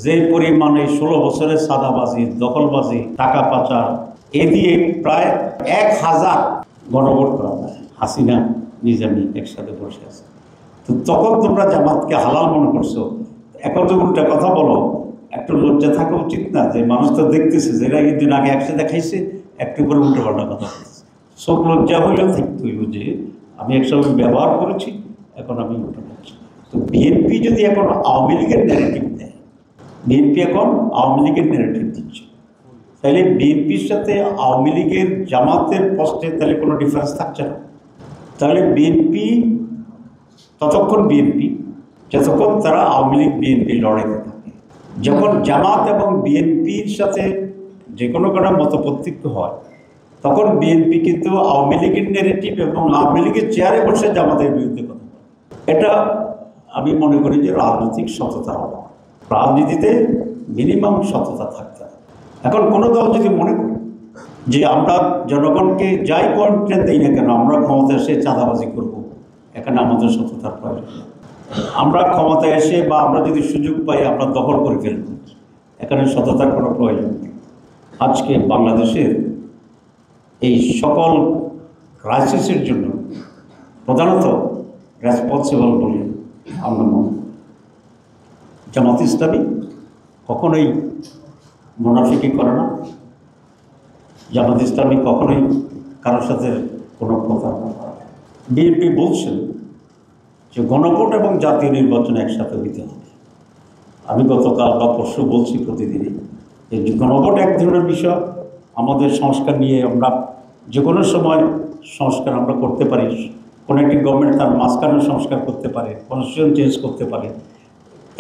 যে পরিমাণে 16 বছরের সাদাবাজি, দখলবাজি, টাকা পাচার, এ দিয়ে প্রায় 1000 গণভোট করা হয়। হাসিনা নিজামী একসাথে বসে আছে। তো তখন তোমরা জামাতকে হালাল মনে করছো, এখন তো উল্টা কথা বলো। একটু লজ্জা থাকা উচিত না? যে মানুষ তো দেখতেছে যে এরা কিন্তু আগে একসাথে খাইছে, একটু করে উল্টো পাল্টা কথা বলছে। সব লজ্জা হইলেও থাকতে হইব যে আমি একসঙ্গে ব্যবহার করেছি, এখন আমি উল্টো করছি। তো বিএনপি যদি এখন আওয়ামী লীগের ন্যারেটিভ দেয়, বিএনপি এখন আওয়ামী লীগের ন্যারেটিভ দিচ্ছে, তাহলে বিএনপির সাথে আওয়ামী লীগের জামাতের প্রশ্নে তাহলে কোনো ডিফারেন্স থাকছে না। তাহলে বিএনপি ততক্ষণ বিএনপি যতক্ষণ তারা আওয়ামী লীগ বিএনপি লড়াইতে থাকে। যখন জামাত এবং বিএনপির সাথে যে কোনো মতপার্থক্য হয়, তখন বিএনপি কিন্তু আওয়ামী লীগের ন্যারেটিভ এবং আওয়ামী লীগের চেয়ারে বসে জামাতের বিরুদ্ধে কথা বলে। এটা আমি মনে করি যে রাজনৈতিক সততা হবে। রাজনীতিতে মিনিমাম সততা থাকতে হবে। এখন কোনো দল যদি মনে করে যে আমরা জনগণকে যাই কন্টেন্ট দিই না কেন, আমরা ক্ষমতা এসে চাঁদাবাজি করব, এখানে আমাদের সততার প্রয়োজন। আমরা ক্ষমতায় এসে বা আমরা যদি সুযোগ পাই আমরা দখল করে ফেলব, এখানে সততার কোনো প্রয়োজন নেই। আজকে বাংলাদেশের এই সকল ক্রাইসিসের জন্য প্রধানত রেসপন্সিবল বলে আমরা মনে করি। জামাত ইসলামী কখনোই মুনাফিকি করে না। জামাত ইসলামী কখনোই কারোর সাথে কোনো প্রতারণা করে না। বিএনপি বলছেন যে গণভোট এবং জাতীয় নির্বাচন একসাথে হইতে হবে। আমি গতকাল বা পরশু বলছি প্রতিদিনই এই গণভোট এক ধরনের বিষয়। আমাদের সংস্কার নিয়ে আমরা যে কোনো সময় সংস্কার আমরা করতে পারি। কোনো একটি গভর্নমেন্ট তার মাঝখানে সংস্কার করতে পারে, কনস্টিটিউশন চেঞ্জ করতে পারে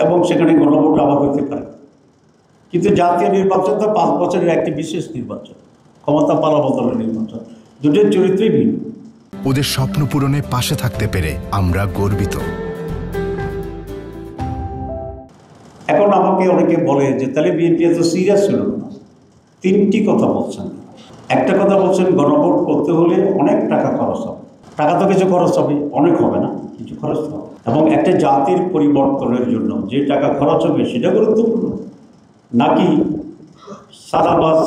এবং সেখানে গণভোট আবার হইতে পারে। কিন্তু জাতীয় নির্বাচন তো 5 বছরের একটি বিশেষ নির্বাচন, ক্ষমতা পালাবদলের নির্বাচন, দুটোর চরিত্রই ভিন্ন। ওদের স্বপ্ন পূরণে পাশে থাকতে পেরে আমরা গর্বিত। এখন আমাকে অনেকে বলে যে তাহলে বিএনপি এত সিরিয়াস ছিল না। 3টি কথা বলছেন। একটা কথা বলছেন গণভোট করতে হলে অনেক টাকা খরচ হবে। টাকা তো কিছু খরচ হবে, অনেক হবে না, কিছু খরচ হবে। এবং একটা জাতির পরিবর্তনের জন্য যে টাকা খরচ হবে সেটা গুরুত্বপূর্ণ, নাকি সাদাবাজ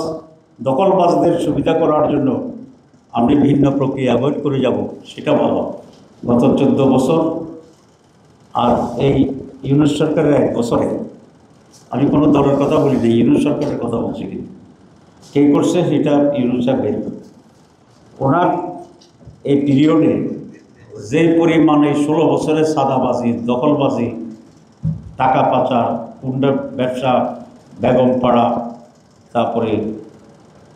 দখলবাজদের সুবিধা করার জন্য আমরা ভিন্ন প্রক্রিয়া অ্যাভয়েড করে যাব সেটা বলা। গত 14 বছর আর এই ইউনুস সরকারের 1 বছরে আমি কোনো দলের কথা বলি না, ইউনুস সরকারের কথা বলছি। কিন্তু কে করছে সেটা ইউনুস সাহেব বের করে। ওনার এই পিরিয়ডে যে পরিমাণে 16 বছরের সাদাবাজি, দখলবাজি, টাকা পাচার, পুন্ডা ব্যবসা, বেগমপাড়া, তারপরে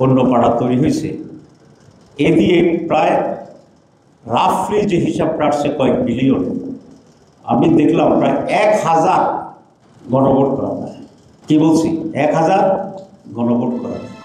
অন্যপাড়া তৈরি হয়েছে, এ দিয়ে প্রায় রাফলি যে হিসাবটা আসছে কয়েক বিলিয়ন। আমি দেখলাম প্রায় 1000 গণভোট করা হয়। কি বলছি? 1000 গণভোট করা হয়।